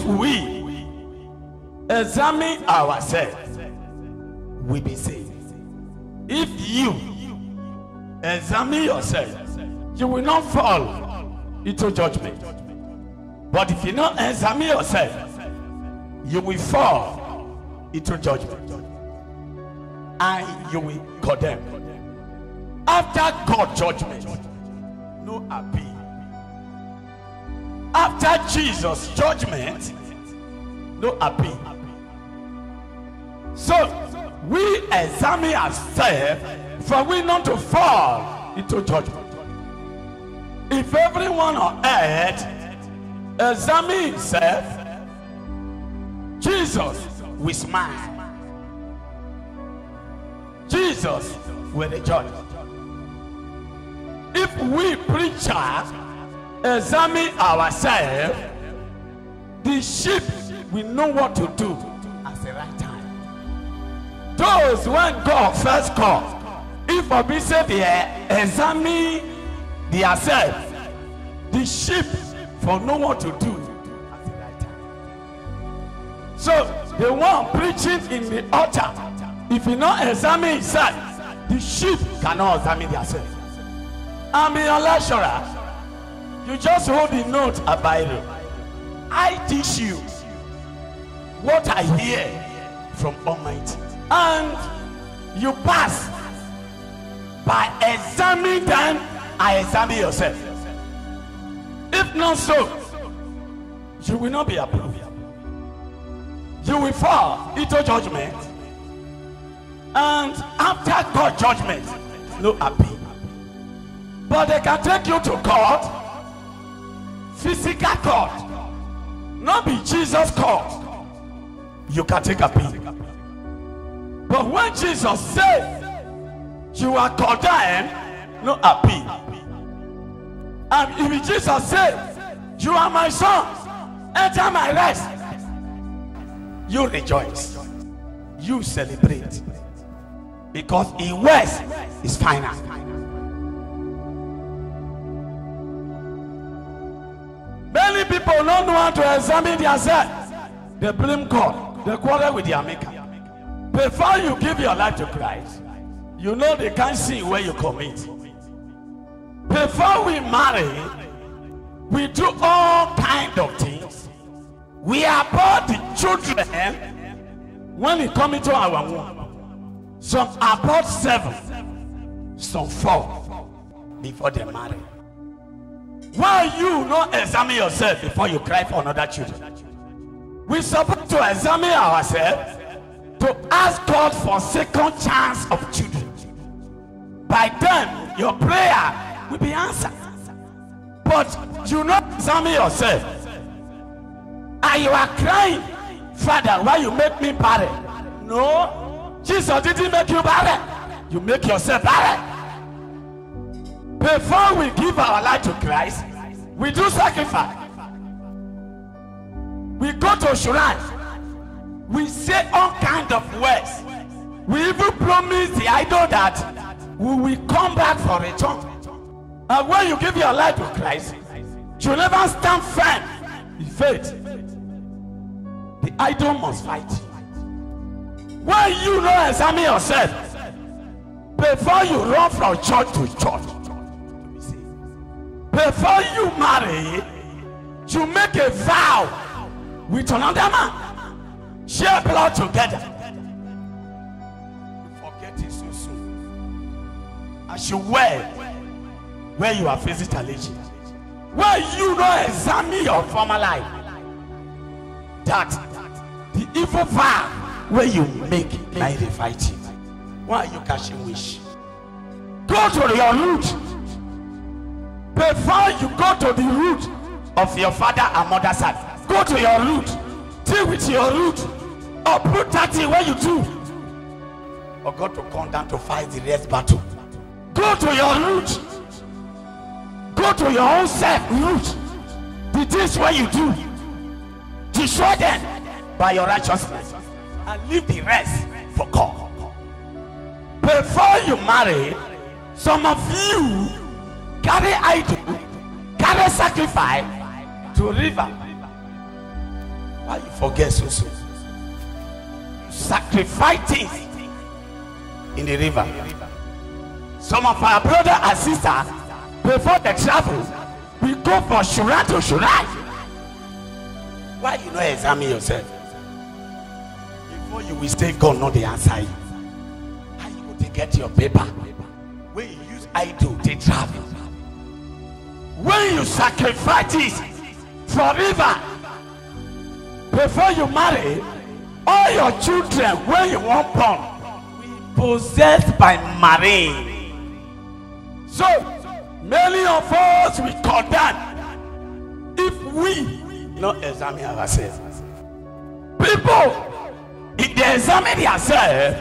we examine ourselves, we be saved. If you examine yourself, you will not fall into judgment. But if you not examine yourself, you will fall into judgment, and you will condemn. After God's judgment, no appeal. After Jesus' judgment, no appeal. So we examine ourselves for we not to fall into judgment. If everyone on earth examine himself, Jesus will smile. Jesus will rejoice. If we preachers examine ourselves, the sheep will know what to do at the right time. Those when God first called, if we say they examine themselves, the sheep for know what to do at the right time. So the one preaching in the altar, if he not examine himself, the sheep cannot examine themselves. I'm your lecturer. You just hold the note a Bible. I teach you what I hear from Almighty, and you pass by examining them. I examine yourself. If not so, you will not be approved. You will fall into judgment, and after God's judgment, no appeal. But they can take you to court, physical court, not be Jesus court. You can take appeal. But when Jesus said you are condemned, no appeal. And if Jesus said you are my son, enter my rest, you rejoice, you celebrate, because his words is final. Many people don't know how to examine themselves. They blame God. They quarrel with their maker. Before you give your life to Christ, you know they can't see where you commit. Before we marry, we do all kinds of things. We abort the children when they come into our womb. Some abort 7, some 4 before they marry. Why you not examine yourself before you cry for another children? We're supposed to examine ourselves to ask God for second chance of children. By then, your prayer will be answered. But you not examine yourself, and you are crying, Father, why you make me barren? No, Jesus didn't make you barren. You make yourself barren. Before we give our life to Christ, we do sacrifice. We go to shrine. We say all kinds of words. We even promise the idol that we will come back for return. And when you give your life to Christ, you never stand firm in faith. The idol must fight you. When you don't examine yourself, before you run from church to church, before you marry, you make a vow with another man. Share blood together. You forget it so soon. As you wear where you are physically, where you don't examine your former life, that the evil vow where you make like they fight you. Why are you catching wish? Go to your root. Before you go to the root of your father and mother's side, go to your root. Deal with your root. Uproot that thing where you do. Or go to come down to fight the rest battle. Go to your root. Go to your own self root. The things where you do. Destroy them by your righteousness. And leave the rest for God. Before you marry, some of you carry idol, carry sacrifice to river. Why you forget so soon? You sacrifice things in the river. Some of our brother and sister, before they travel, we go for Shura to Shura. Why you not examine yourself? Before you will stay God, not the answer you. How you go to get your paper? When you use idol, they travel. When you sacrifice it forever, before you marry, all your children, when you want born, will be possessed by marine. So many of us we condemn if we not examine ourselves. People, if they examine themselves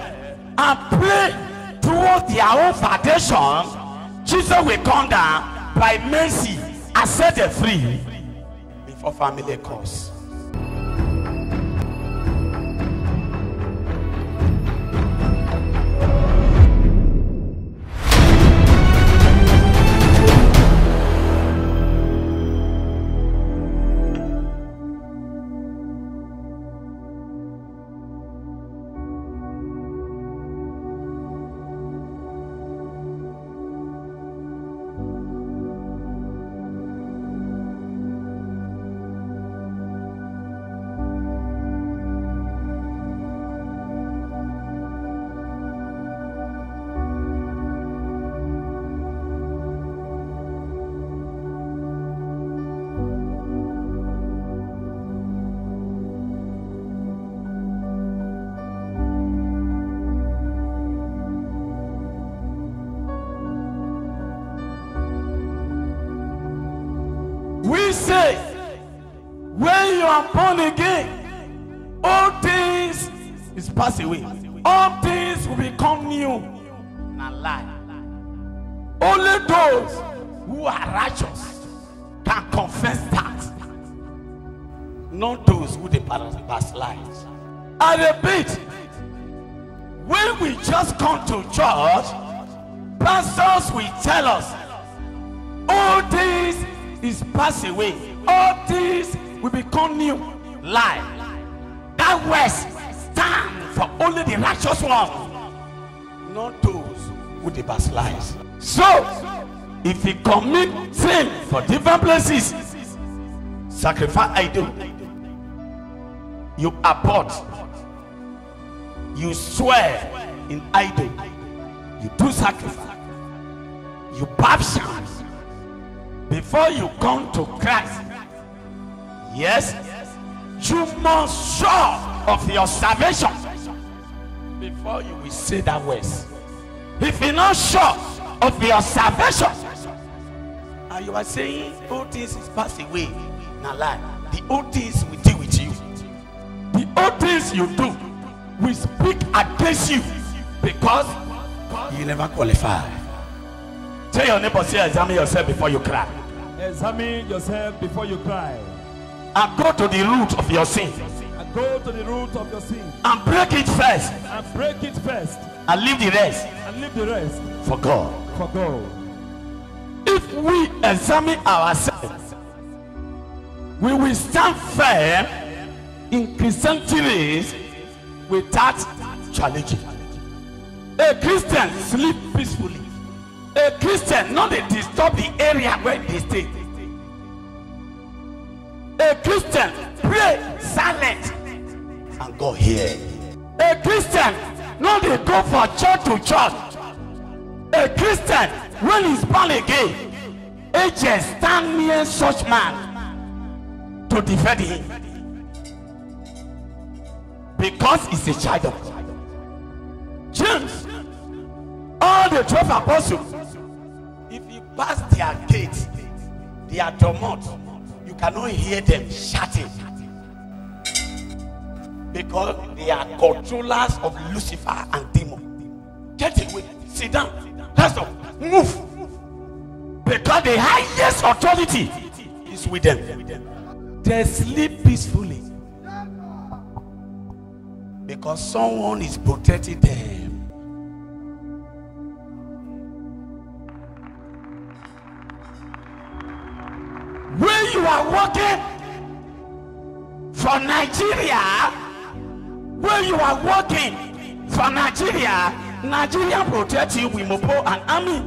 and pray towards their own foundation, Jesus will come down by mercy and set them free before family cause. We say, when you are born again, all things is passed away. All things will become new. Not lie. Only those who are righteous can confess that. Not those who the backslide. I repeat, when we just come to church, pastors will tell us, all things is passed away. All things will become new. Lie. That words stand for only the righteous one, not those who the backslide. So, if you commit sin for different places, sacrifice idol, you abort, you swear in idol, you do sacrifice, you baptize. Before you come to Christ, yes, you must sure of your salvation before you will say that words. If you're not sure of your salvation and you are saying all things is passed away, now lie. The old things will deal with you. The old things you do will speak against you because you never qualify. Tell your neighbor, say, examine yourself before you cry. Examine yourself before you cry. And go to the root of your sin. And go to the root of your sin. And break it first. And break it first. And leave the rest. And leave the rest for God. For God. If we examine ourselves, we will stand firm in Christianity race without challenging. A Christian sleep peacefully. A Christian not they disturb the area where they stay. A Christian pray silent and God hear. A Christian not they go from church to church. A Christian when he's born again, agents stand near such man to defend him because he's a child of God. James, all the 12 apostles, if you pass their gates, their tumult, you cannot hear them shouting because they are controllers of Lucifer and demon. Get away, sit down, let's up, move, because the highest authority is with them. They sleep peacefully because someone is protecting them. When you are walking for Nigeria, where you are working for Nigeria, Nigeria protect you with Mopo and army.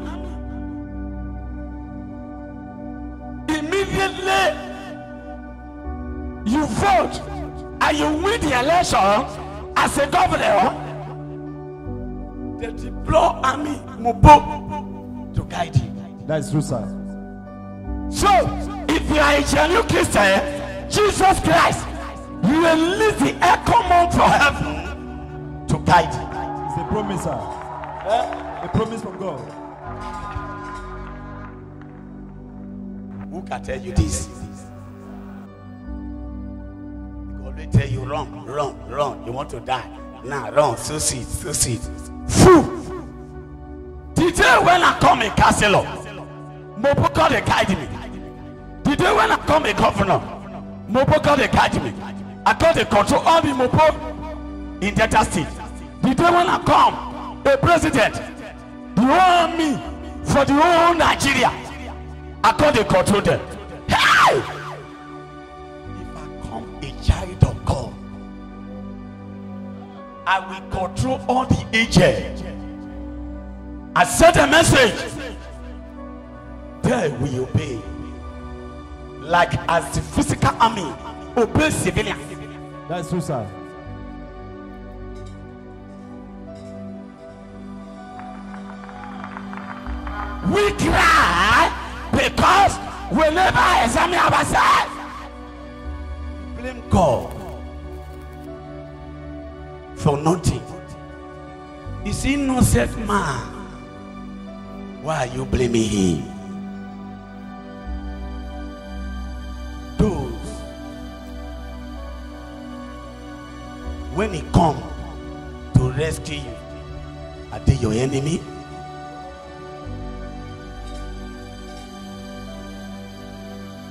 Immediately you vote and you win the election as a governor, they deploy army Mopo to guide you. That's true, sir. So if you are a genuine Christian, Jesus Christ release the air command for heaven to guide you. It's a promise, sir. A promise from God. Who can tell you this? God will tell you run, run, run. You want to die. Now run, so sweet, so sweet. Foo! The day when I come in Castle, Mopo God they guide me. The day when I come a governor, Mopo God they guide me. I got to control all the Mopo in Delta State. The day when I come a president, the whole army for the whole Nigeria, I got to control them. Hey! If I come a child of God, I will control all the agents. I sent a message. They will obey. Like as the physical army obey civilians. That's true, sir. We cry because we never examine ourselves. Blame God for nothing. Is he innocent man? Why are you blaming him? Those when he come to rescue you, are they your enemy?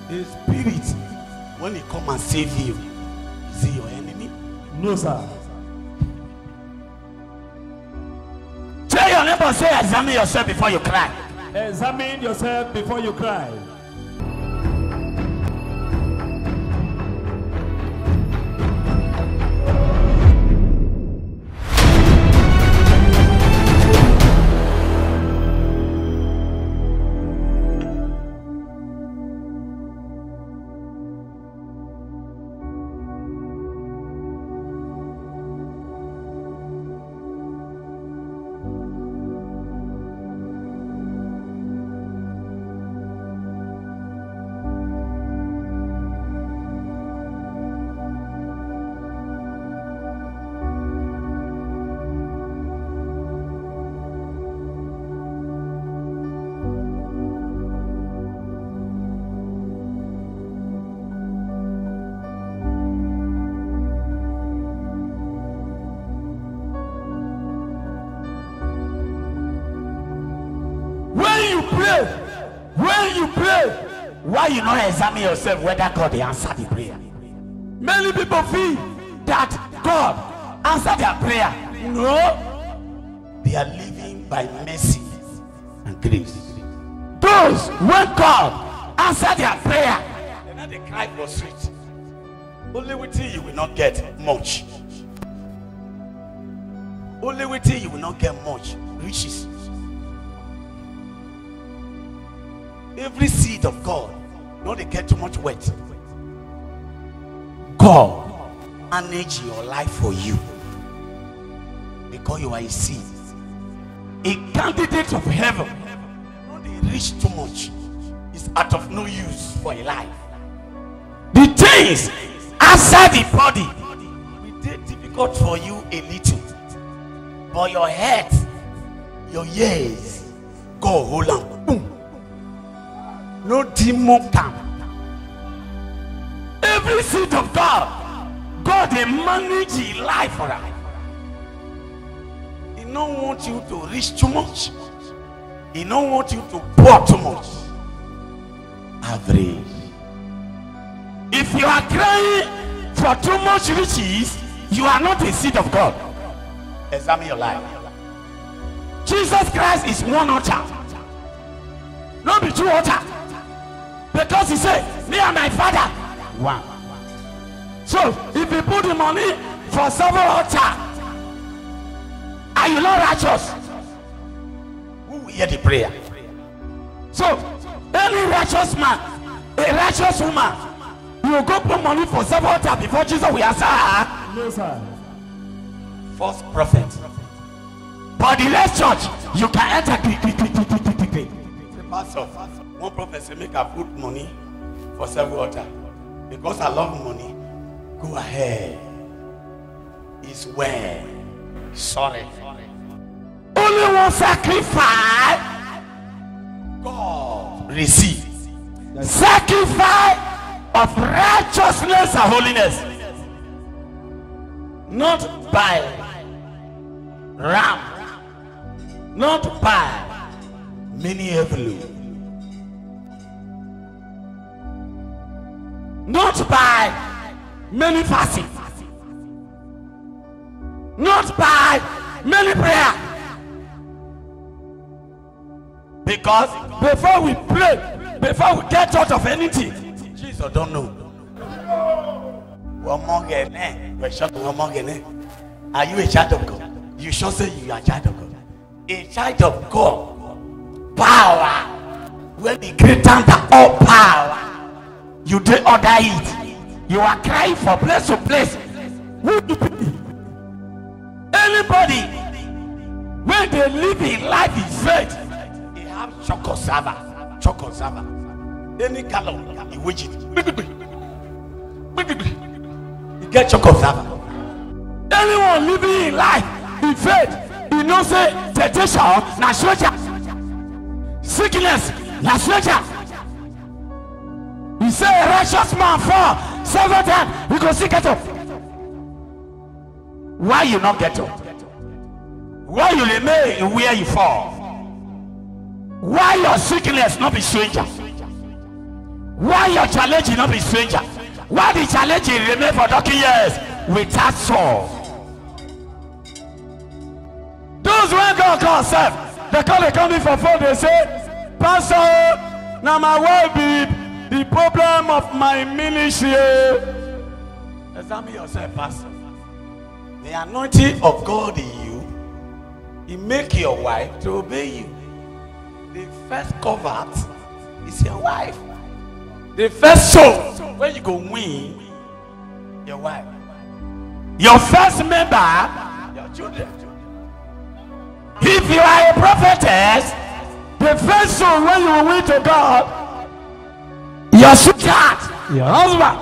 The spirit, when he come and save you, is he your enemy? No, sir. Tell your neighbor, say, examine yourself before you cry. Examine yourself before you cry. When you pray, why you not examine yourself whether God they answer the prayer? Many people feel that God answered their prayer. No, they are living by mercy and grace. Those when God answer their prayer, then they cry for sweet. Only with you will not get much. Only with you will not get much riches. Every seed of God, no, they get too much wet. God manage your life for you because you are a seed. A candidate of heaven, no, they reach too much. It's out of no use for a life. The things outside the body will be difficult for you a little, but your head, your ears, God hold on. Boom. No demon can. Every seed of God, God they manage your life for us. He don't want you to reach too much. He don't want you to pour too much. Average. If you are crying for too much riches, you are not a seed of God. Examine your life. Jesus Christ is one altar. Not be two altar. Because he said, me and my father, one. So if you put the money for several altar, are you not righteous? Who will hear the prayer? So any righteous man, a righteous woman, you will go put money for several altar before Jesus will answer her. No, sir. False prophet. But the next church, you can enter quick. Pastor, one prophet say make I put money for several altar because I love money. Go ahead. It's well. Sorry. Only one sacrifice God receive. Sacrifice of righteousness and holiness. Not by ram, not by many envelopes, not by many fasting, not by many prayer. Because before we pray, before we get out of anything, Jesus don't know. Are you a child of God? You should say you are a child of God. A child of God, power, when the greater than all power, you do order it. You are crying for place to place. Anybody, when they live in life in faith, they have chocolate. Any color, you wish it. You get chocolate. Anyone living in life in faith, you know, say temptation, na soldier, sickness, na soldier. You say a righteous man fall several times, you go see get up. Why you not get up? Why you remain where you fall? Why your sickness not be stranger? Why your challenge not be stranger? Why the challenge remain for 30 years without solve? Those when God calls self, they call they come in for phone, they say, Pastor, now my wife be the problem of my ministry. Examine yourself, Pastor. The anointing of God in you, he make your wife to obey you. The first covert is your wife. The first soul where you go win, your wife. Your first member, your children. If you are a prophetess, the first soul when you win to God, your sweetheart, your husband,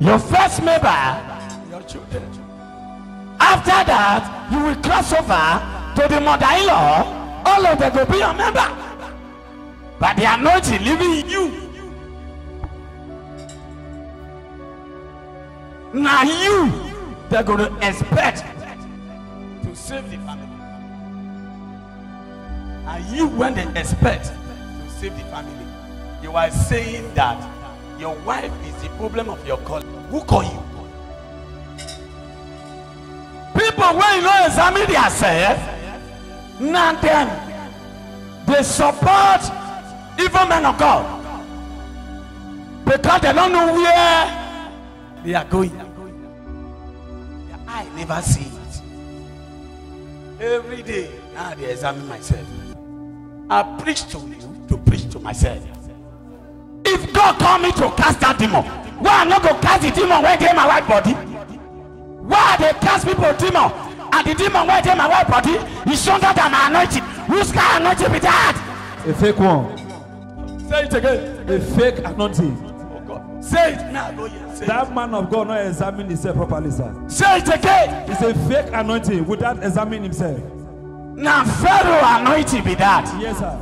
your first member, your children. After that, you will cross over to the mother-in-law. All of them will be your member. But the anointing living in you. Now you, they're going to expect to save the family. And you, when they expect to save the family, you are saying that your wife is the problem of your calling. Who call you? People, when you don't examine themselves, now then, they support evil men of God. Because they don't know where they are going. Their eye never see it. Every day, now they examine myself. I preach to you to preach to myself. If God call me to cast that demon, why I not go cast the demon where they my white body? Why they cast people demon and the demon where they my white body is stronger than my anointing? Whose kind of anointing be that? A fake one. Say it again. A fake anointing. Oh God. Say it now. That man of God not examine himself properly, sir. Say it again. It's a fake anointing without examining himself. Now Pharaoh anointing be that. Yes, sir.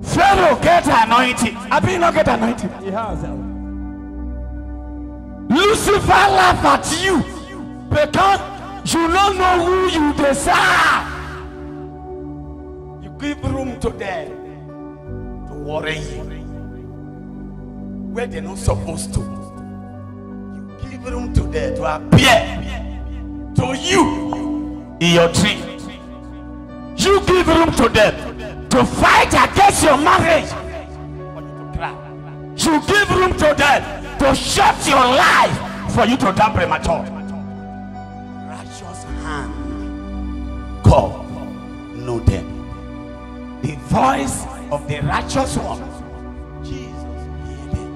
Pharaoh get anointing. I be not get anointing. He has, sir. Lucifer laugh at you because you don't know who you desire. You give room to them to worry you where they're not supposed to. You give room to them to appear to you in your dream. You give room to them to fight against your marriage. You give room to them to shut your life for you to die premature. Righteous hand, God know them. The voice of the righteous one, Jesus hear them.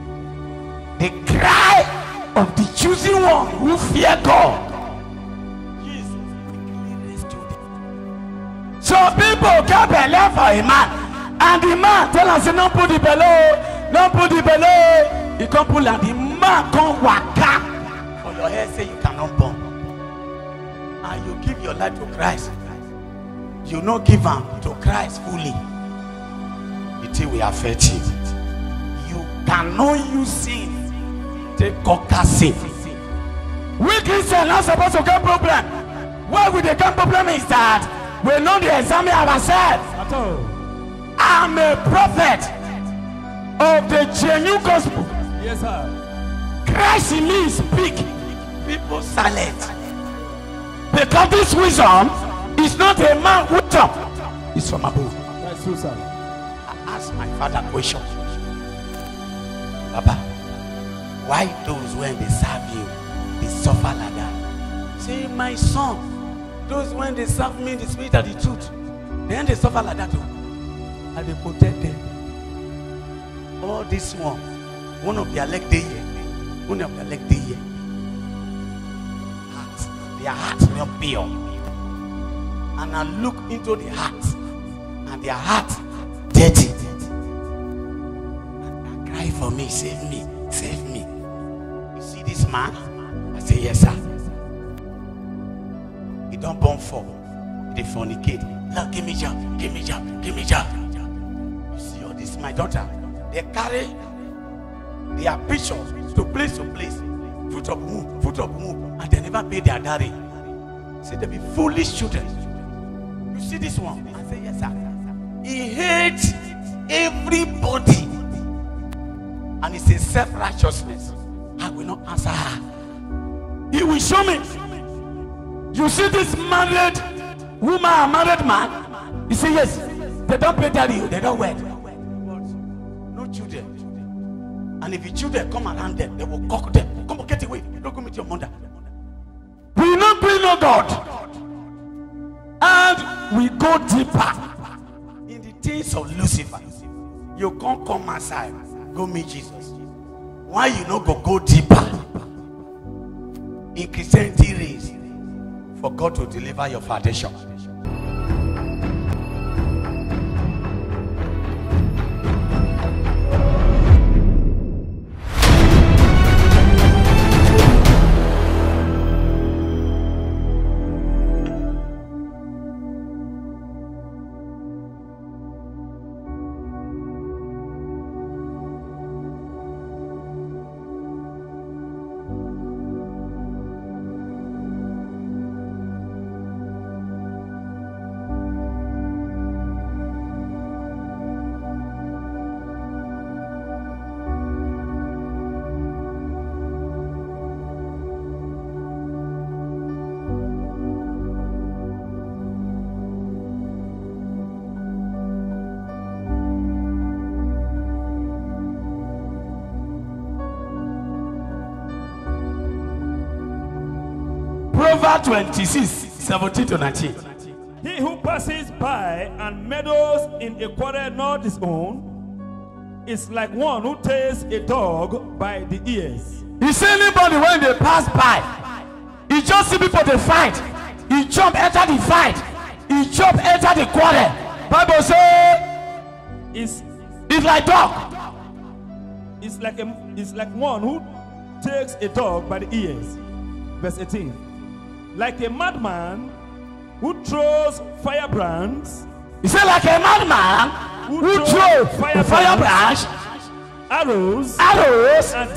The cry of the chosen one who fear God, Jesus quickly rescue them. So people can't believe for a man, and the man tell us, don't put the bellow, don't put the bellow. He can't pull, and the man can't waka for your head, say you cannot born. And you give your life to Christ, you not give him to Christ fully, it will affect you. You cannot use sin, take conquer sin. We Christians are not supposed to get problem. Why we they get problem is that we know the examine ourselves. I'm a prophet of the genuine gospel. Yes, sir. Christ in me speak, people silent. Because this wisdom is not a man wisdom, it's from above. That's true, sir. I asked my father a question. Baba, why those when they serve you, they suffer like that? Say, my son, those when they serve me the spirit of the truth, then they suffer like that too. And they protect them. All this one of their leg day here, one of their leg day here. Heart, their heart not pure. And I look into the heart, and their heart dirty. And I cry for me, save me, save me. You see this man? I say, yes, sir. He don't born for, he fornicate. Now give me job, give me job, give me job. You see all this, my daughter, they carry their picture to place, fruit of womb, and they never pay their dowry. See, they be foolish children. You see this one? I say, yes, sir. He hates everybody. And it's a self-righteousness. I will not answer her. He will show me. You see this married woman and married man? You say, yes. They don't pay dowry, they don't wed. No children. And if your children come around them, they will cock them. Come on, get away. Don't go meet your mother. We will not bring no God. And we go deeper in the things of Lucifer. You can't come outside, go meet Jesus. Why you not go deeper in Christianity race for God to deliver your foundation? Proverbs 26:17-19. He who passes by and meddles in a quarrel not his own is like one who takes a dog by the ears. You see anybody when they pass by, he just see people they fight, he jump enter the fight, he jump enter the quarrel. Bible say It's like dog. It's like one who takes a dog by the ears. Verse 18. Like a madman who throws firebrands. He said like a madman who throws firebrands, arrows and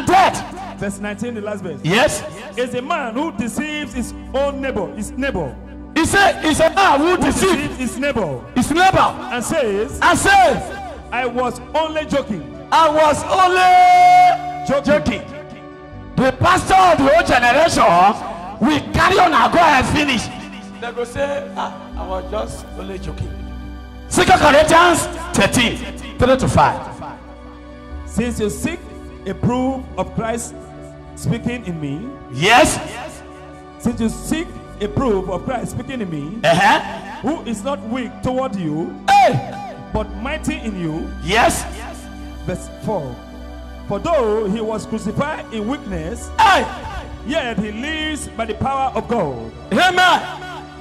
death. Verse 19, the last verse. Yes. Is a man who deceives his own neighbor, his neighbor. He said it's a man who deceives his neighbor. And says, I was only joking. Joking. The pastor of the old generation we carry on and go and finish. They go say, I was just only joking. 2 Corinthians 13:3-5. Since you seek a proof of Christ speaking in me, Yes. since you seek a proof of Christ speaking in me, who is not weak toward you, Hey. but mighty in you. Yes. Verse 4. For though he was crucified in weakness, Hey. yet he lives by the power of God. Amen.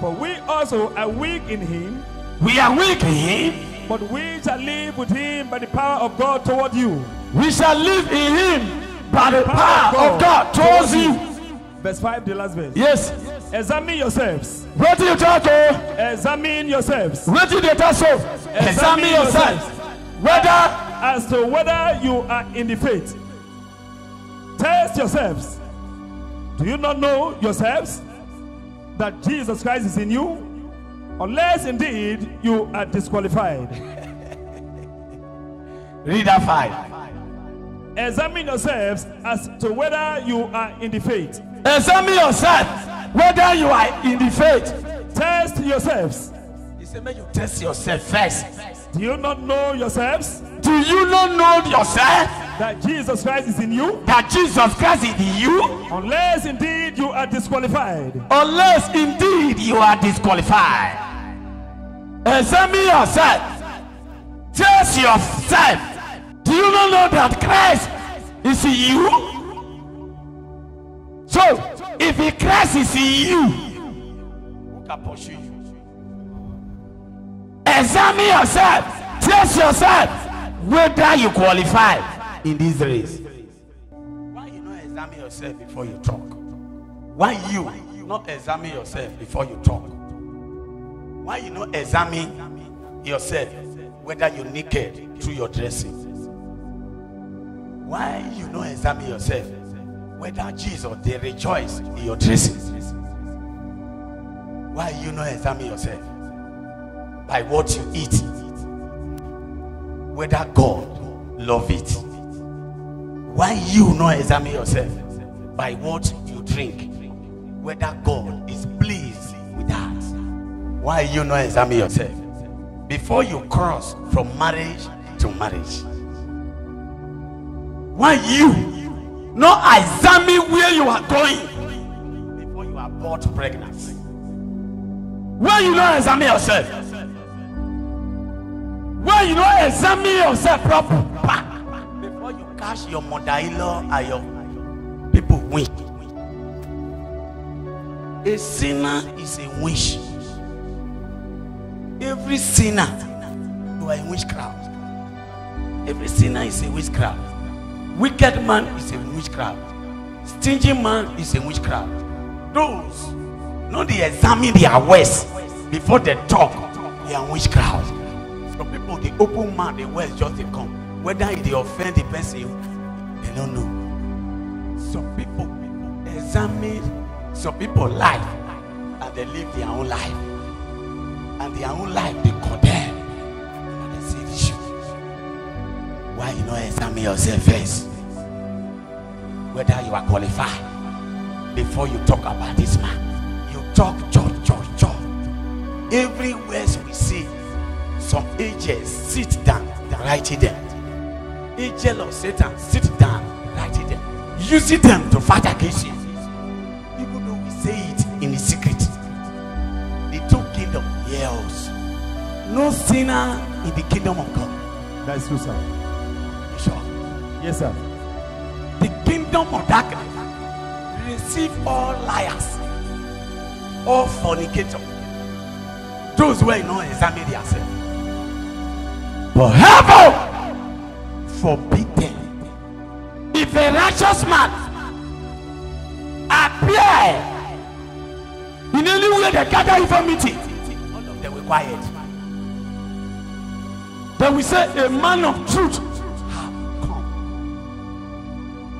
For we also are weak in him, We are weak in him. but we shall live with him by the power of God toward you. We shall live in him by the power of God towards you. Verse 5, the last verse. Yes. Examine yourselves. What do you talk to? Examine yourselves. What do you talk to? Examine yourself. Whether As to whether you are in the faith. Test yourselves. Do you not know yourselves that Jesus Christ is in you? Unless indeed you are disqualified. read that 5. Examine yourselves as to whether you are in the faith. Examine yourself whether you are in the faith. Test yourselves. He said, "May you test yourself first." Do you not know yourselves Do you not know yourself that Jesus Christ is in you? that Jesus Christ is in you? Unless indeed you are disqualified. Unless indeed you are disqualified. Examine yourself. Test yourself. Do you not know that Christ is in you? So, if Christ is in you, who can pursue you? Examine yourself. Test yourself whether you qualify in this race. Why you not examine yourself before you talk? Why you not examine yourself before you talk? Why you not examine yourself whether you're naked through your dressing? Why you not examine yourself whether Jesus they rejoice in your dressing? Why you not examine yourself by what you eat whether God love it? Why you not examine yourself by what you drink whether God is pleased with that? Why you not examine yourself before you cross from marriage to marriage? Why you not examine where you are going before you are brought pregnant? Why you not examine yourself? Why you not examine yourself proper before you catch your mother-in-law and your people win? A sinner is a witch. Every sinner, you are a witchcraft. Every sinner is a witchcraft. Wicked man is a witchcraft. Stingy man is a witchcraft. Those not they examine their ways before they talk, they are witchcraft. Some people they open mouth, the words just they come. Whether they offend the person, they don't know. Some people examine some people life and they live their own life. And their own life they condemn. And they say this. Why you not examine yourself first? Whether you are qualified before you talk about this man. You talk, chop. Everywhere we see some angels sit down, they write it down. Angel of Satan sit down, write it down. Using them to fight against you. Even though we say it in the secret. The two kingdom hear us. No sinner in the kingdom of God. That's true, sir. You sure? Yes, sir. The kingdom of darkness receive all liars, all fornicators, those who are not examine themselves. But heaven forbid them. If a righteous man appear in any way they gather infirmity, all of them were quiet. Then we say a man of truth have come.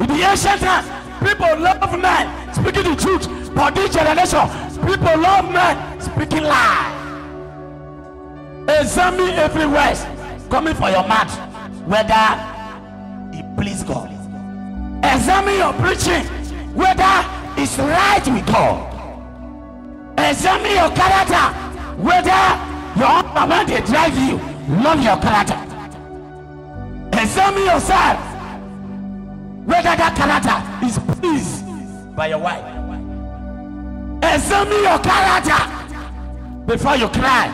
In the ancient times, people love men speaking the truth. But this generation, people love men speaking lies. Examine every word coming from your mouth whether it please God. Examine your preaching whether it's right with God. Examine your character whether your husband when they drive you love your character. Examine yourself whether that character is pleased by your wife. Examine your character before you cry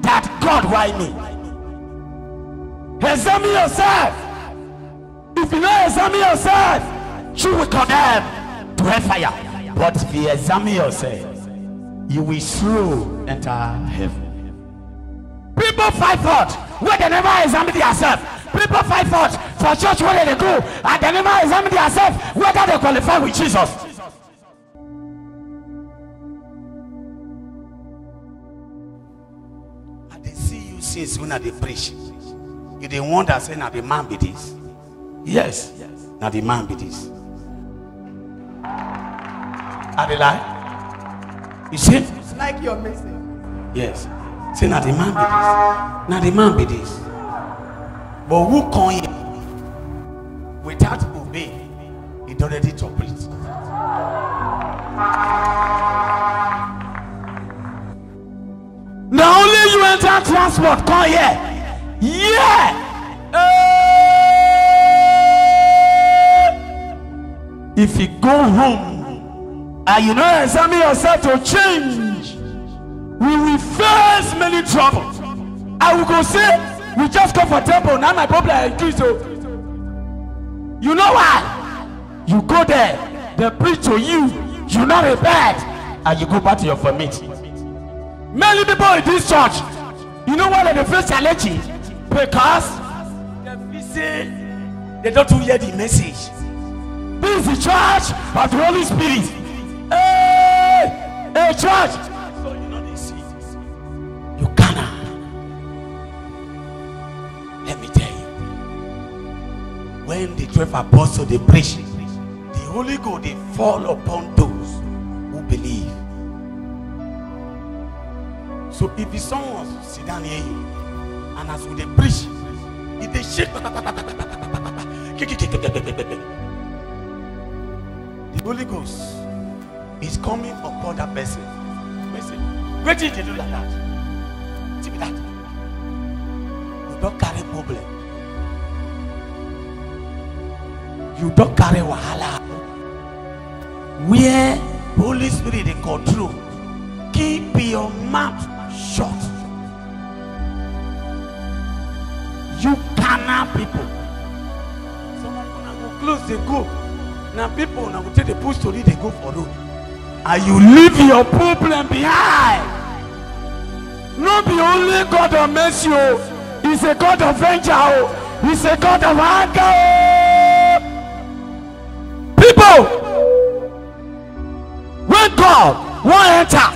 that God, why me? Examine yourself. If you don't examine yourself, you will condemn to hellfire. But if you examine yourself, you will soon enter heaven. People fight for where they never examine themselves. People fight for church where they go and they never examine themselves whether they qualify with Jesus. And they see you since when they preach. You they wonder say now the man be this. Yes, now the man be this. Are they lie? You see? It's like your message. Yes. Say now the man be this. Now the man be this. But who come here without obeying? It already interprets. Now only you enter transport. Come here. Yeah. If you go home and you don't examine yourself to change, we will face many troubles. I will go say, we just go for temple. Now my problem is increased. You know why? You go there, they preach to you, you not repent, and you go back to your family. Many people in this church, you know why they face challenging? Because they don't hear the message. This is the church of the Holy Spirit. Hey, church. So you know they see. You cannot. Let me tell you. When the 12 apostles they preach, the Holy Ghost they fall upon those who believe. So if someone sit down near you, and as they preach, if they shake, the Holy Ghost is coming upon that person. Wait till they do like that. See that. You don't carry problem. You don't carry wahala. Where Holy Spirit in control, keep your mouth shut. You cannot people. Someone gonna go close, they go. Now people now will take the push to read, they go for road. And you leave your problem behind. Not be only God of mercy, He's a God of vengeance, He's a God of anger. People, when God won't enter,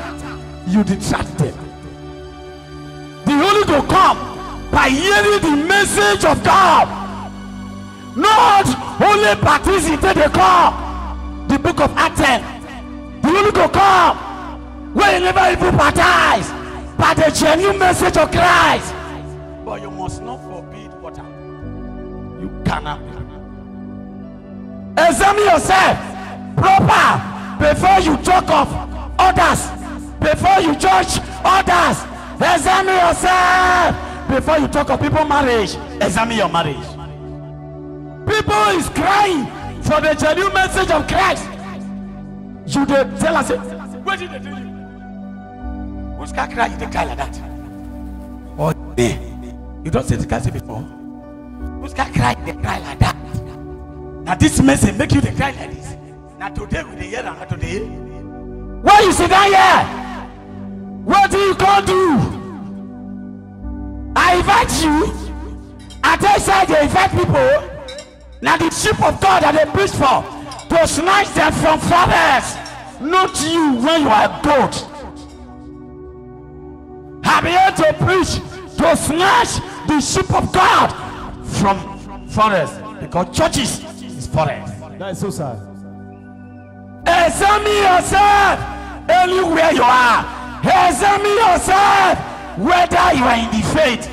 you distract them. The Holy Ghost come by hearing the message of God. Not only participate they come. The book of Acts 10. The Holy Ghost come where you never even baptize by the genuine message of Christ. But you must not forbid water. You cannot. Examine yourself proper before you talk of others. Before you judge others. Examine yourself before you talk of people's marriage. Examine your marriage. People is crying for the genuine message of Christ. You dey tell us, what did they do you? Who's can cry? You cry like that. Oh, you don't say the guy before. Who's can cry? They cry like that. Now this message make you they cry like this. Now today we dey hear and not today. Why you sit down here? What do you gonna do? I invite you. I tell you, they invite people. Now the sheep of God that they preach for, to snatch them from fathers, not you when you are goat. I'm here to preach to snatch the sheep of God from forest, because churches is forest. That is so sad. Examine yourself anywhere you are. Examine yourself whether you are in the faith.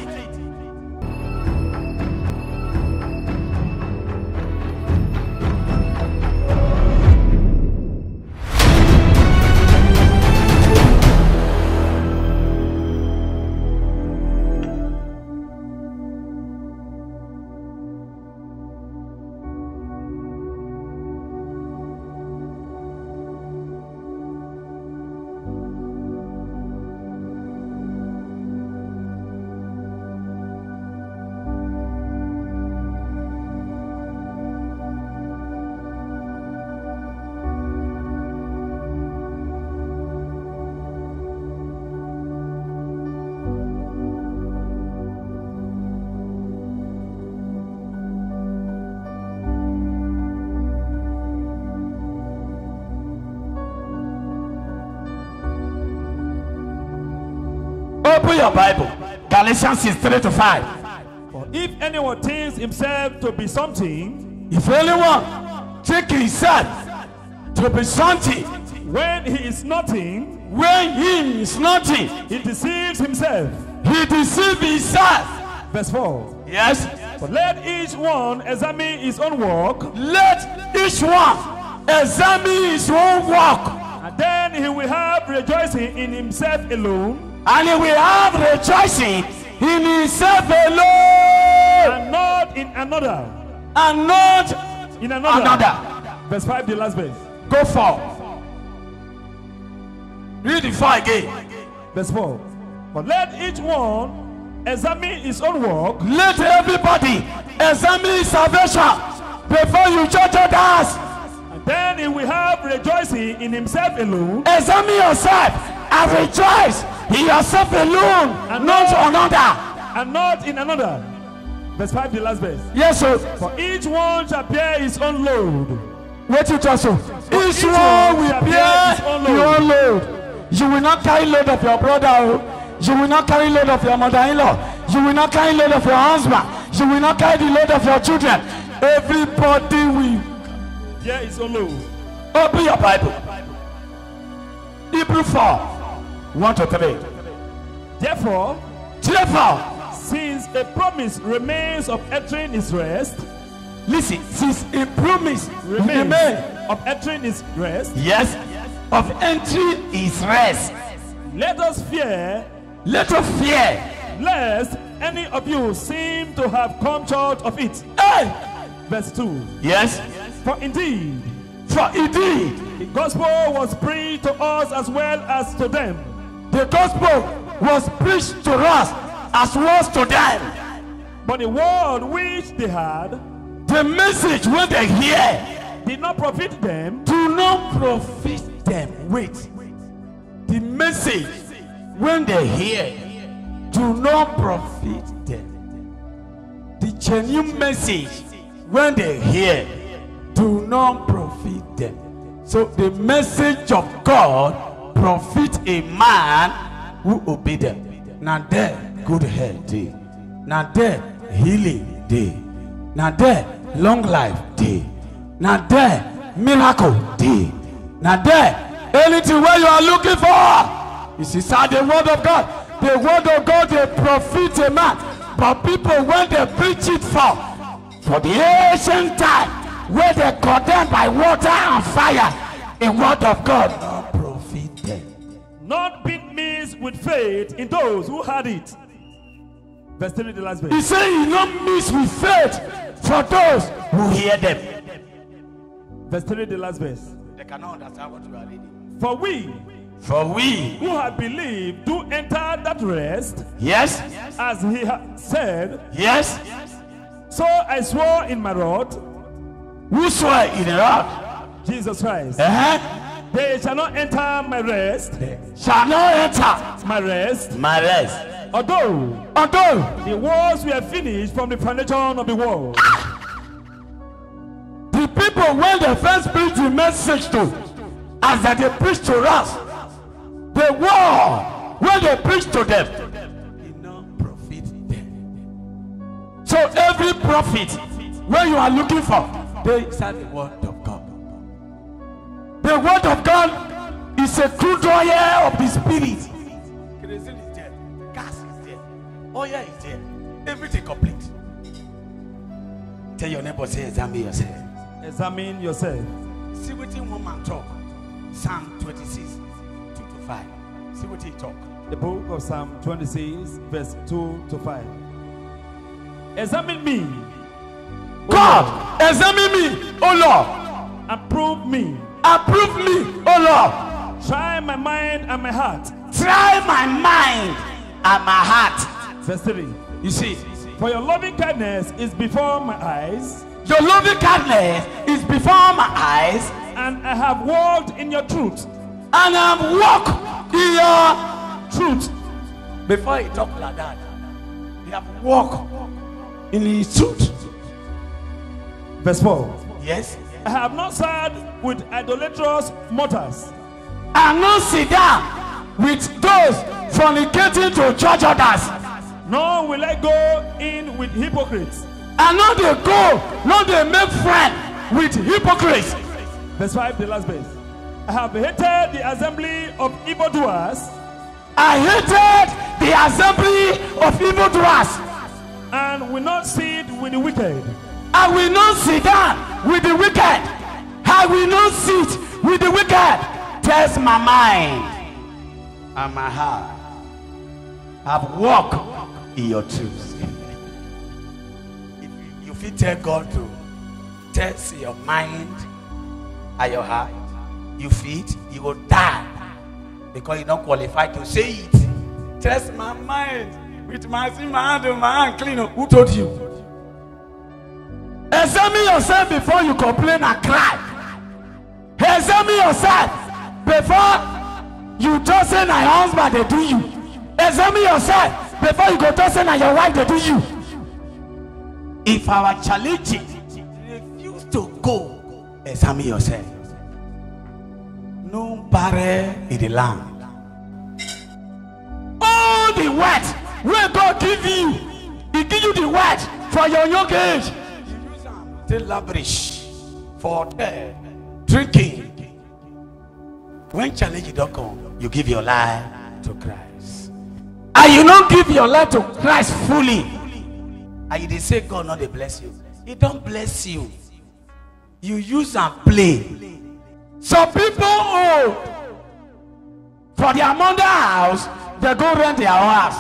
Open your Bible. Galatians 6:3-5. For if anyone thinks himself to be something, If anyone think himself to be something, when he is nothing, when he is nothing, he deceives himself. he deceives himself. Verse 4. Yes. But let each one examine his own work, Let each one examine his own work, and then he will have rejoicing in himself alone, and he will have rejoicing in himself alone, and not in another. and not In another. another. Verse 5, the last verse. Go for. Read the 4 again. Verse 4. But let each one examine his own work, Let everybody examine his salvation before you judge others. and then he will have rejoicing in himself alone, Examine yourself and rejoice in yourself alone, And not not- another. and not in another. Verse 5, the last verse. Yes, sir. For each one shall bear his own load. Wait it also. Each each one one will shall bear bear his own your load. own load. You will not carry load of your brother. Oh. You will not carry load of your mother-in-law. You will not carry load of your husband. You will not carry the load of your children. Everybody will. Bear his own load. Open your Bible. Hebrew 4, 1-3. Therefore, since a promise remains of entering his rest, listen, since a promise remains remains, of entering his rest, yes, of entry is rest. let us fear Let us fear. lest any of you seem to have come short of it. Hey! Verse 2. Yes, For indeed, for indeed the gospel was preached to us as well as to them. the gospel was preached to us as was to them. But the word which they had The message when they hear did not profit them, do not profit them. Wait. The message when they hear do not profit them. The genuine message when they hear do not profit them. So the message of God profit a man who obey them. Now there good health day. Now there healing day. Now there long life day. Now there miracle day. Now there anything where you are looking for. This is how the word of God. The word of God they profit a man. But people when they preach it for the ancient time where they condemned by water and fire, the word of God not profit them. not being mixed with faith in those who had it. Verse 3, the last He verse. said he not mix with faith for those who hear them. Verse 3, the last verse. They cannot understand what you are reading. For we who have believed do enter that rest, yes, as he had said, yes, so I swore in my wrath, who swear in the wrath, Jesus Christ, they they shall not enter my rest, shall not enter my rest, my rest. although the wars were finished from the foundation of the world. The people when they first preach the message to, as that they preach to us, the war when they preach to them, did not profit them. So every prophet when you are looking for, they serve the word of God. The word of God is a crude oil of the spirit. Kerosene is there, gas is there, oil is there, everything complete. Tell your neighbor, say, examine yourself. Examine yourself. See what one man talk. Psalm 26, 2-5. See what he talk. The book of Psalm 26, verse 2-5. Examine me, O God, examine me, O Lord. Lord, and prove me. Approve me, O Lord. Try my mind and my heart. Try my mind and my heart. Verse 3. You see, For your loving kindness is before my eyes, your loving kindness is before my eyes, and I have walked in your truth. and I've walked in your Truth. Before he talk like that, he have walked in his truth. Verse 4. Yes. I have not sat with idolatrous mortals, And not sit down with those fornicating to judge others. Nor will I go in with hypocrites. And not they go, not they make friends with hypocrites. Verse 5, the last verse. I have hated the assembly of evildoers. I hated the assembly of evildoers. And will not sit with the wicked. I will not sit down with the wicked. I will not sit with the wicked. Test my mind and my heart. I've walked in your truth. If you tell God to test your mind and your heart, you fit, you will die because you're not qualified to say it. Test my mind with my sin, my hand, and my hand clean. Who told you? Examine yourself before you complain and cry. Examine yourself before you just say na your husband they do you. Examine yourself before you go to say na your wife they do you. If our challenge refuse to go, examine yourself. No barrier in the land. All the words where God give you, He give you the words for your young age. Still lavish for drinking. When challenge don't come, you give your life to Christ. And you don't give your life to Christ fully. And you say God not they bless you. He don't bless you. You use and play. Some people old for their mother house, they go rent their own house.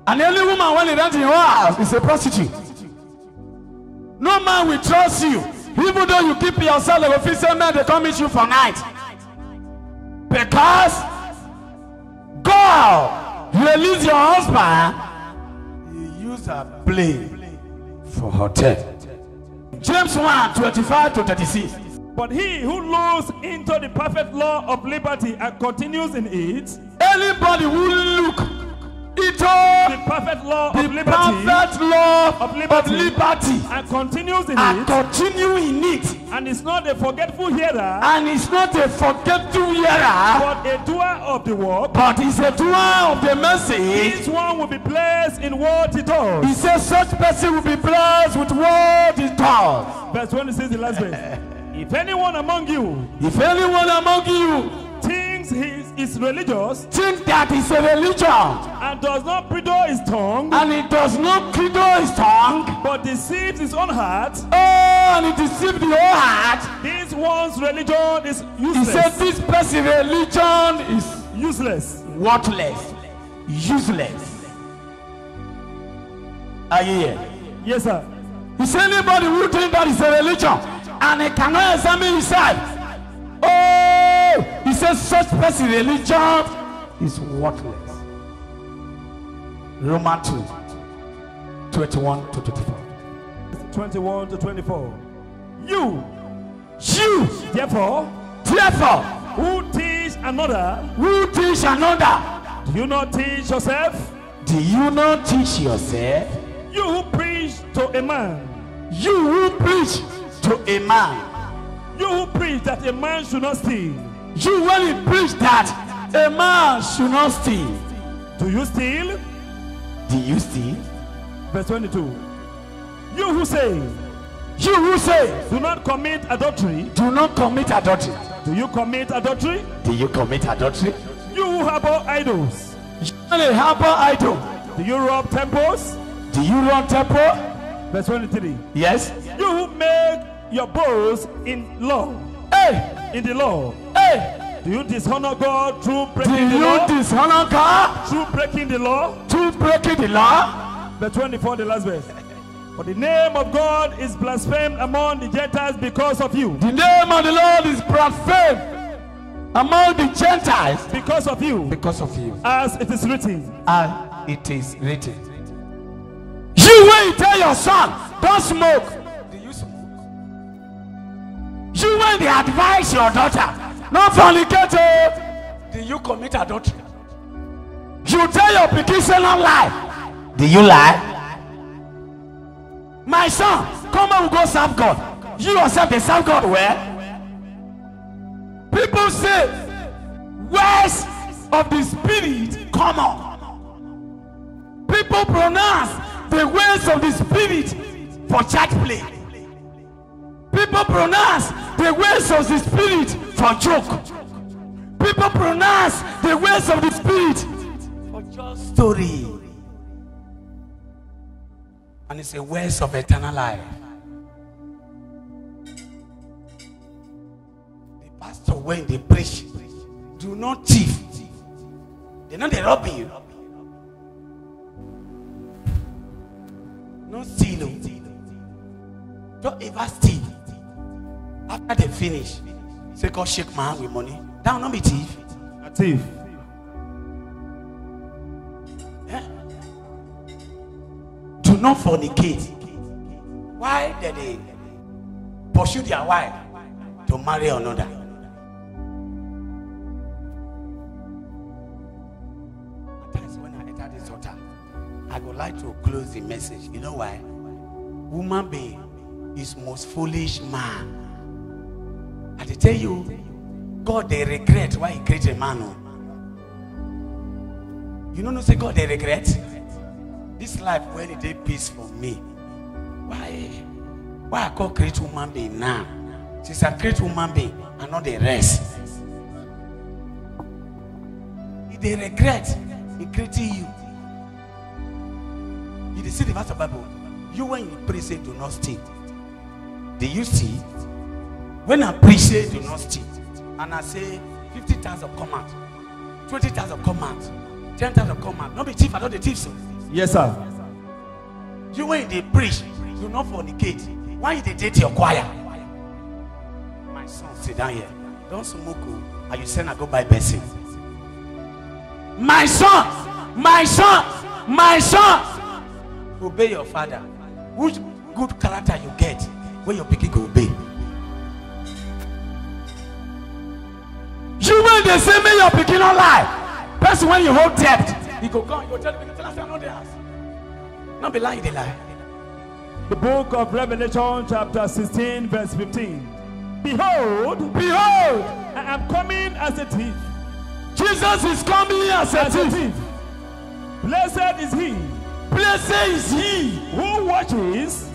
And the only woman when they rent your house is a prostitute. No man will trust you. Even though you keep yourself, the officer man, they come meet you for night. Because God release your husband, you use a plane for hotel. James 1:25-36. But he who looks into the perfect law of liberty and continues in it, anybody who look into the perfect law of liberty, and continues in it, continue in it, and is not a forgetful hearer, but a doer of the work, but is a doer of the message, each one will be blessed in what he does. He says such person will be blessed with what he does. Verse 26, the last verse. If anyone among you thinks he is religious, think that is a religion, and does not bridle his tongue, but deceives his own heart, and he deceived the whole heart, this one's religion is useless. He said this person's religion is useless, worthless, useless. Are you here? Yes, sir. He said anybody who thinks that is a religion and he cannot examine himself, he says such person religion is worthless. Romans 2:21-24. 21-24. You therefore who teach another, do you not teach yourself? You who preach to a man, you who preach that a man should not steal, you when you preach that a man should not steal, do you steal? Verse 22. You who say do not commit adultery, do you commit adultery? You who harbor idols, do you rob temples? Verse 23. Yes. You who make your boast in law, in the law, do you dishonor God through breaking the law? Verse 24, the last verse. For the name of God is blasphemed among the Gentiles because of you. The name of the Lord is blasphemed among the Gentiles because of you. As it is written. You when you tell your son, don't smoke. Do you smoke? You when they advise your daughter, not fornicate, do you commit adultery? You tell your petition not lie. Do you lie? My son, come and go serve God. You yourself they serve God where? People say, where's of the Spirit come on. People pronounce the ways of the Spirit for church play. People pronounce the ways of the Spirit for joke. People pronounce the ways of the Spirit for just story. And it's a ways of eternal life. The pastor, when they preach, do not thief. They know they're robbing you. No steal. Don't ever steal. After they finish, say, God shake my hand with money. That will not be thief. A thief. Yeah. Do not fornicate. Why did they pursue their wife to marry another? At times when I enter this altar, I would like to close the message. You know why? Woman being is most foolish man. I tell you, God they regret why he created man. You know, say God they regret this life when it is peace for me. Why I call create woman being now? Since I create woman being and not the rest. They regret in creating you. You see the verse of the Bible. You when you pray say do not steal. Do you see? When I preach say do not steal, and I say 50,000 command, 20,000 command, 10,000 command, not be thief, I don't the thief so. Yes, sir. You when they preach, do not fornicate. Why they date your choir? My son, sit down here. Don't smoke, and you send I go buy person. My son, my son, my son. Obey your father. Which good character you get when your pikin go obey? You when they say me your pikin not lie. Person when you hold debt, he go come, you go tell me tell us not the house. Not be lying, they lie. The book of Revelation, chapter 16, verse 15. Behold, Behold, I am coming as a thief. Jesus is coming as a thief. Blessed is he Blessed is he who watches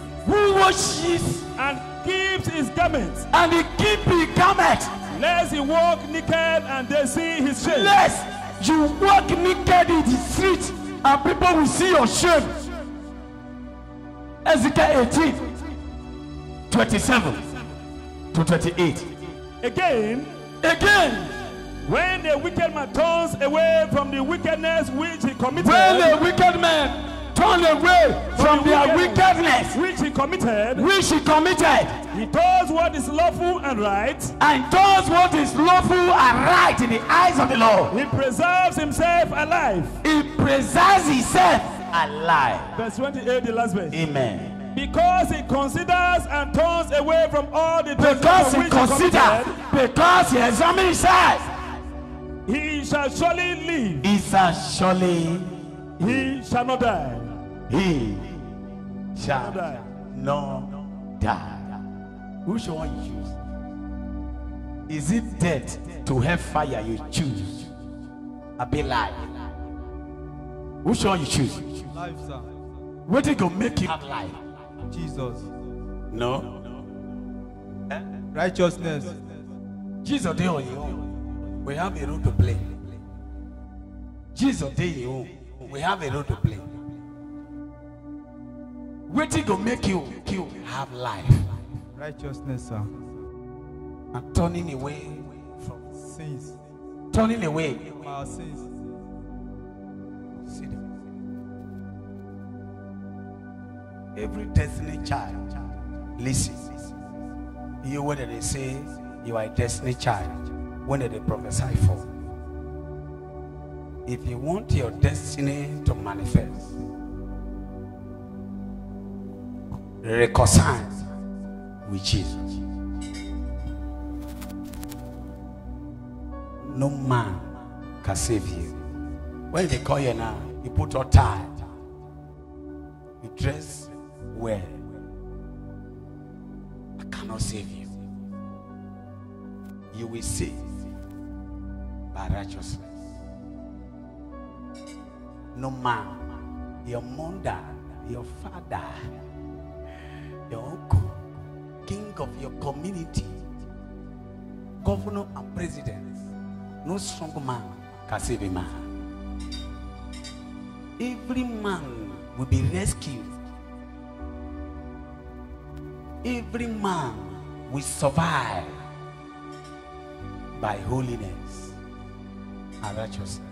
and keeps his garments, and he keep his garment, lest he walk naked and they see his shame. lest you walk naked in the street and people will see your shame. Ezekiel 18, 27 to 28. Again, when the wicked man turns away from the wickedness which he committed, When the wicked man turn away from their wickedness which he committed, he does what is lawful and right, and does what is lawful and right in the eyes of the Lord. he preserves himself alive. He preserves himself alive. Verse 28, the last verse. Amen. Because he considers and turns away from all the Because he which considers, because he examines himself, he shall surely live. he shall surely, He shall not die. he shall Die. not die. Which one you choose? Is it death to hellfire you choose? A be life. Which one you choose? Life, sir. What is going to make you have life? Jesus. No. Righteousness. Jesus dey on your own. We have a role to play. Jesus dey on your own. We have a role to play. What is going to make you have life? Righteousness, sir. And turning away from Sins. turning away. Our sins. See them. Every destiny child, listen. You whether they say you are a destiny child, when they prophesy for. If you want your destiny to manifest, reconcile with Jesus. No man can save you. When they call you now, you put your tie, you dress well. I cannot save you. You will save by righteousness. No man, your mother, your father, your uncle, king of your community, governor and president, no strong man can save a man. Every man will be rescued. Every man will survive by holiness and righteousness.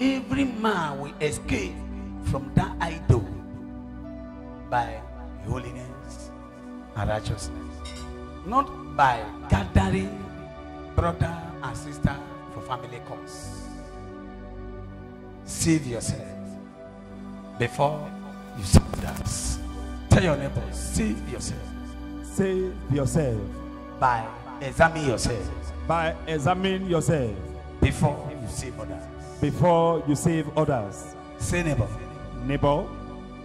Every man will escape from that idol by holiness and righteousness. Not by gathering brother and sister for family cause. Save yourself before you save others. Tell your neighbor, save yourself. Save yourself. By examining yourself. By examining yourself. Before you save others. Before you save others. Say neighbor. Neighbor.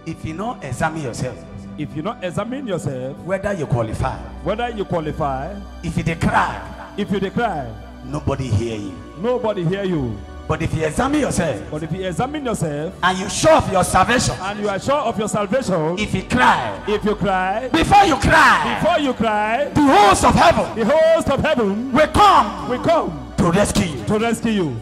If you not examine yourself. If you not examine yourself. Whether you qualify. Whether you qualify. If you decry. If you decry. Nobody hear you. Nobody hear you. But if you examine yourself. But if you examine yourself. And you sure of your salvation. And you are sure of your salvation. If you cry. If you cry. Before you cry. Before you cry. The host of heaven. The host of heaven. Will come. Will come. To rescue you. To rescue you.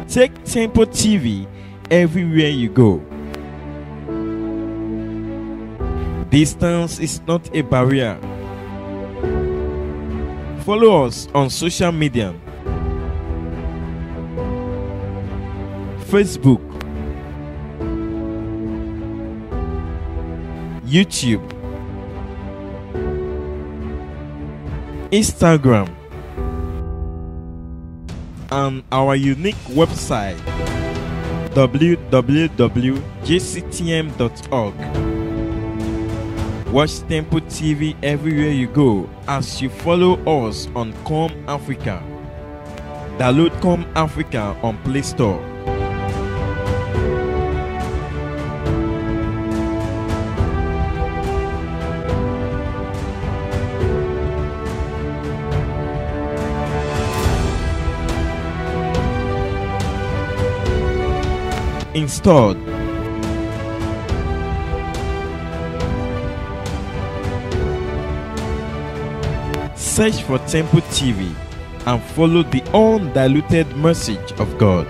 Take Temple TV everywhere you go. Distance is not a barrier. Follow us on social media. Facebook, YouTube, Instagram, and our unique website www.jctm.org. Watch Temple TV everywhere you go as you follow us on Come Africa. Download Come Africa on Play Store. Installed. Search for Temple TV and follow the undiluted message of God.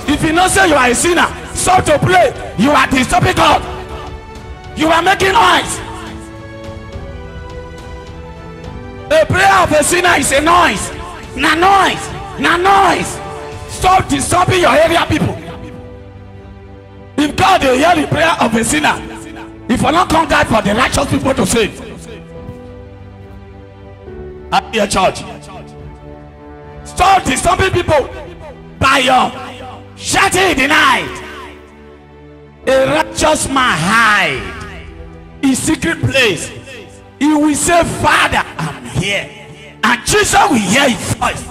If you not say you are a sinner, stop to pray. You are disturbing God. You are making noise. A prayer of a sinner is a noise. Na noise. Na noise. Stop disturbing your area people. If God will hear the prayer of a sinner, if you not come God for the righteous people to save. At your church. Stop disturbing people by your Shout it in the night. A righteous man hide in secret place. He will say, Father, I'm here. And Jesus will hear his voice.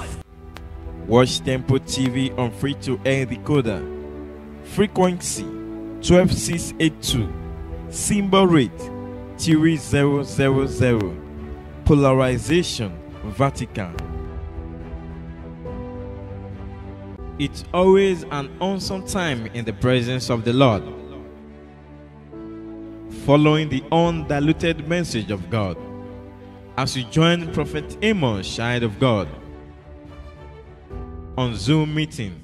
Watch Temple TV on free-to-air decoder. Frequency 12682. Symbol rate 3000. Polarization vertical. It's always an awesome time in the presence of the Lord, following the undiluted message of God. As you join Prophet Amos, child of God, on Zoom meeting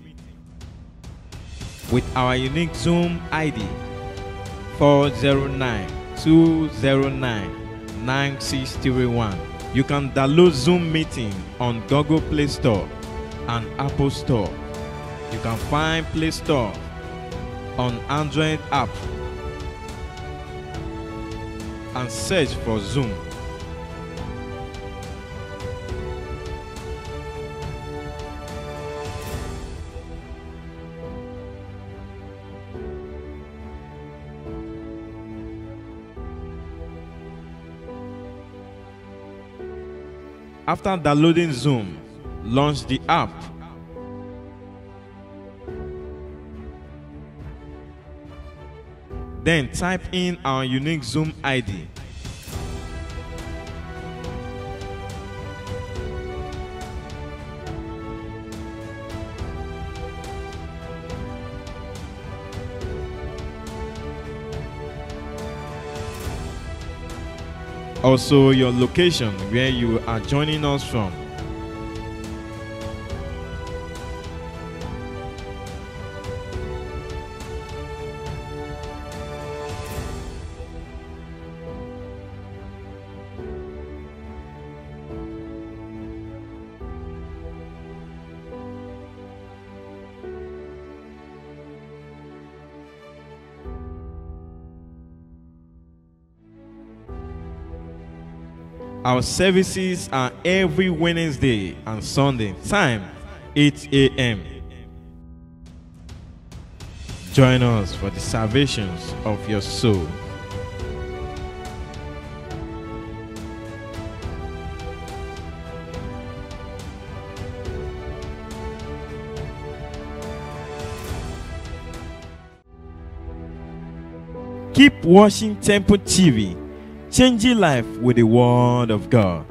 with our unique Zoom ID 409-209-9631. You can download Zoom meeting on Google Play Store and Apple Store. You can find Play Store on Android app and search for Zoom. After downloading Zoom, launch the app. Then type in our unique Zoom ID. Also, your location where you are joining us from. Our services are every Wednesday and Sunday, time 8 a.m. Join us for the salvations of your soul. Keep watching Temple TV, changing life with the Word of God.